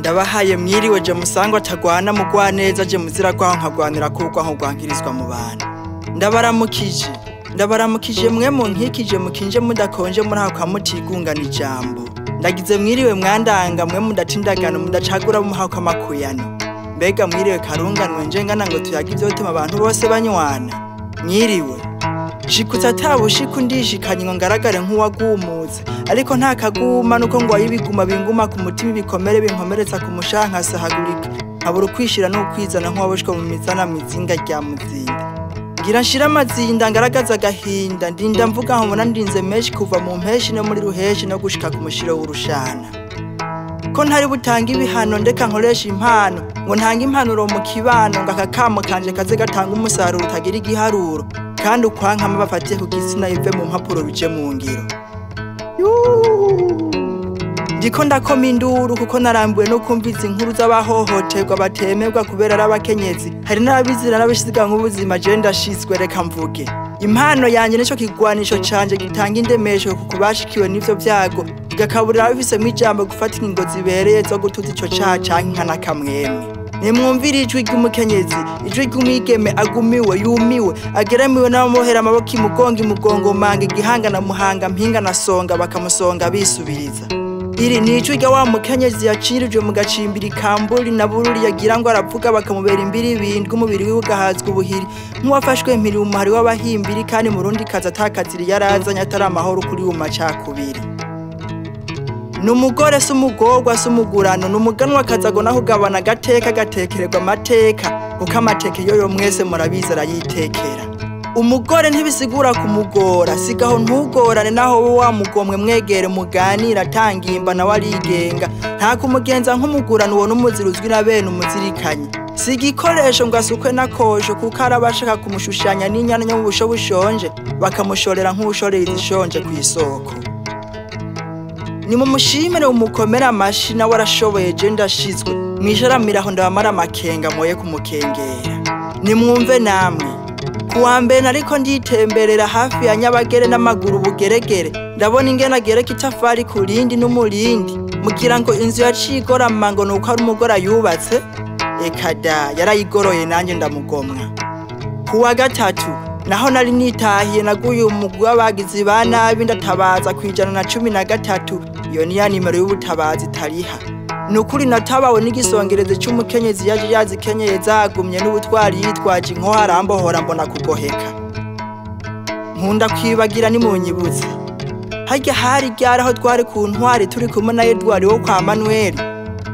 Ndabahaye mwiriwe je musangwa atagwana mugwa neza je muzira kwaho nkagwanira kurwa nko gwankirizwa mu bantu. Ndabaramukije mwe mu nkikije mukinje mudakonje muri hako mutigungana ijambo. Ndagize mwiriwe mwandanga mwe mudatindagana mudacagura mu hako makuyano. Mbega mwiriwe karunganwe nje ngana ngo tuyaga ivyo bituma abantu bose banywana. Mwiriwe shikutsa tabushika undishikanye ngo ngaragare nk'uwagumutse ariko nta kaguma nuko ngo ayibiguma binguma ku mutima bikomere binkomeretsa ku mushanka sahagurika abura kwishira no kwizana nk'waboshwe mu mizana mwizinga rya muzinda ngira nshira amazinda ngaragaza gahinda ndinda mvuga nko mbona ndinze meshi kuva mu mpeshi no muri ruheshi no gushika ku mushiro w'urushana ko ntari butanga ibihano ndeka nkoresha impano ngo ntanga impanuro mu kibano ngakakamo kanje kaze gatanga umusaruro utagira igiharuro kandi ukwankama bafatiye ku gisina ive mu mpapuro bije mu ngiro ndiko ndakoma induru kuko narambuwe no kumviza inkuru z'abahohoterwa batemerwa kubera arabakenyezi hari n'abizira n'abashiziga nk'ubuzima je ndashizwe reka mvuge impano yanje nico kigwanisho canje gitanga indemesho kuko bashikiwe n'ivyo vyago igakaburira bifise mu ijambo gufata ingingo zibereye zo gutuza ico caha canke nkana kamwemwe nimwumvira ijwi ry'umukenyezi ijwi ry'umwigeme agumiwe yumiwe ageramiwe n'abamuhera amaboko imugongo manga igihanga na muhanga mpinga na songa bakamusonga bisubiriza iri ni ijwi rya wa mukenyezi yacirijwe mu gacimbiri kamburi na bururi yagira ngo aravuga bakamubera imbiri ibindwe umubiri wiwe ugahazwa ubuhiri nk'uwafashwe mpiri umuhari w'abahimbiri kandi mu rundi kazi atakaziri yarazanye atari amahoro kuri uwo macakubiri numugore sumugorwa sumugurano numuganwa kazago naho gabana gateka gatekererwa amateka kuko amateke yoyo mwese murabiza arayitekera umugore ntibisigura kumugora sigaho ntugorane naho wa mugomwe mwegere muganira tangimba na warigenga nta kumugenza nk'umugurano uwo numuziruzwi na bene umuzirikanye sigikoresho ngo asukwe nakosho kuko arabashaka kumushushanya n'inyana mu busho bushonje bakamushorera nk'ushorera izishonje ku isoko ni mu mushimire umukomera amashi na warashoboye je ndashizwe mwisharamiraho ndabamara amakenga moye kumukengera nimwumve namwe kuwambere ariko nditemberera hafi ya Nyabagere n'amaguru bugeregere ndabona ingena gereka itafari kurindi n'umurindi mugira ngo inzu yacigora mango nuko ari umugora yubatse ekada yarayigoroye nanje ndamugomwa kuwa gatatu naho nari nitahiye naguye umugwi w'abagizi ba nabi ndatabaza kwijana na 13 iyo ni ya nimero y'ubutabazi tariha nukuri natabawe n'igisongereze cy'umukenyezi yaje yazikenyeye zagumye n'ubutwari yitwaje inko harambohora mbona kugoheka nkunda kwibagira ni munyibuze harya hari ryaraho twari ku ntwari turi kumwe na Edward wo kwa Manuel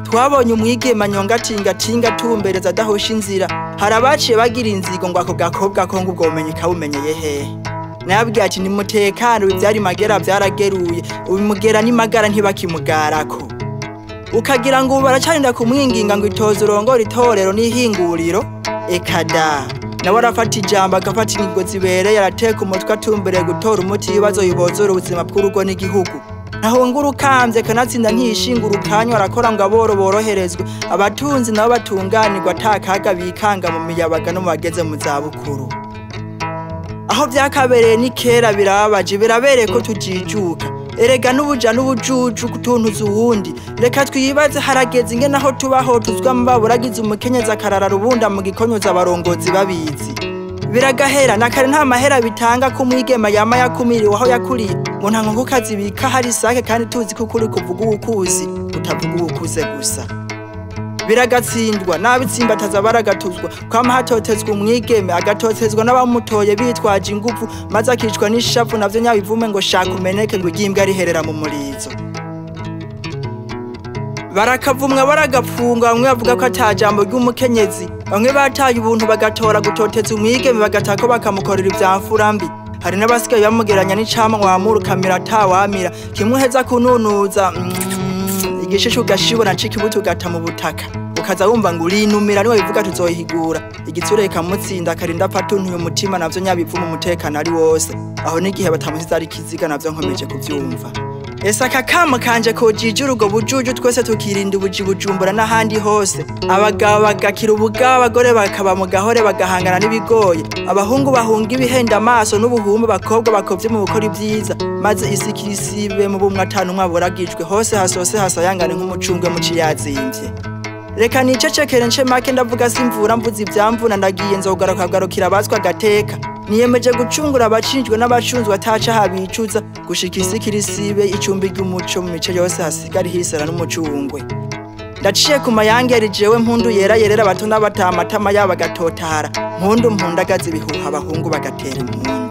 twabonye umwigema nyonga tinga tumbereza adahosha inzira harabaciye bagira inzigo ngo ako gakobwa ko ngo ubwomenye kabumenyeye hehe nabwiye ati nimutekano ivyari magera vyarageruye ubimugera ni magara ntibakimugarako ukagira ngo baracarinda kumwinginga ngo itoze urongora itorero n'ihinguriro ekada nawe arafata ijambo agafata ingingo zibereye arateka umutwe atumbereye gutora umuti ibibazo yibozora ubuzima bw'urugo n'igihugu naho ngurukambye kanatsinda ntishingura ukanywa arakora ngo aboro boroherezwe abatunzi nabo batunganirwa atakaga bikanga mu miyabaga no bageze mu zabukuru aho byakabereye ni kera birabaje birabereye ko tujijuka erega n'ubuja n'ubujuju kutuntuza uwundi reka twibaze harageze ingene aho tubaho tuzwa mbaburagize umukenyeza karara rubunda mu gikonyoza abarongozi babizi biragahera nakare nta mahera bitanga ko mwigema yama yakumiriwe aho yakuriye ngo nta nko kazibika hari sake kandi tuzi ko kuri kuvuga ubukuzi utavuga ubukuze gusa biragatsindwa nabitsimbataza baragatuzwa kwama hatotezwa umwigeme agatotezwa n'abamutoye bitwaje ingufu maze akicwa n'ishavu navyo nyabivume ngo shaka umeneke ngo igimbwa riherera mu murizo barakavumwa baragapfunga bamwe bavuga ko atajambo ry'umukenyezi bamwe bataye ubuntu bagatora gutoteza umwigeme bagatako bakamukorera ivyamfurambi hari n'abasigaye bamugeranya n'icama ngo wamurukamira atawamira kimwe heza kununuza igishishu gashibona cikibutu gata mu butaka ukaza wumva ngo urinumira niwe bivuga tuzohigura igitsure kamutsinda karinda patuntu mutima navyo nyabivu mu mutekano ari wose aho n'igihe batamusiza ari kiziga navyo nkomeje kuvyumva ese aka kamo kanje kojije urugo bujuju twese tukirinda ubuji bujumbura n'ahandi hose abagabo bagakira ubugabo abagore bakaba mu gahore bagahangana n'ibigoye abahungu bahunga ibihenda amaso n'ubuhumbu bakobwa bakovye mu gukora ibyiza maze isikirisibe mu bumwe atanu mwaboragijwe hose hasose hasayangane nk'umucungwe mu ciyazimvye reka nicecekere nce make ndavuga simvura mvuze ivyamvuna ndagiye nzogarukagarukira abazwa agateka niyemeje gucungura abacinjwe n'abacunzwe ataca habicuza gushika isikirisibe icumbi ry'umuco mu mice yose hasigari hisera n'umucungwe ndaciye ku mayange jewe mpundu yera yerera bato n'abatamatama yabo bagatotara mpundu mpundagaza ibihuha abahungu bagatera impundu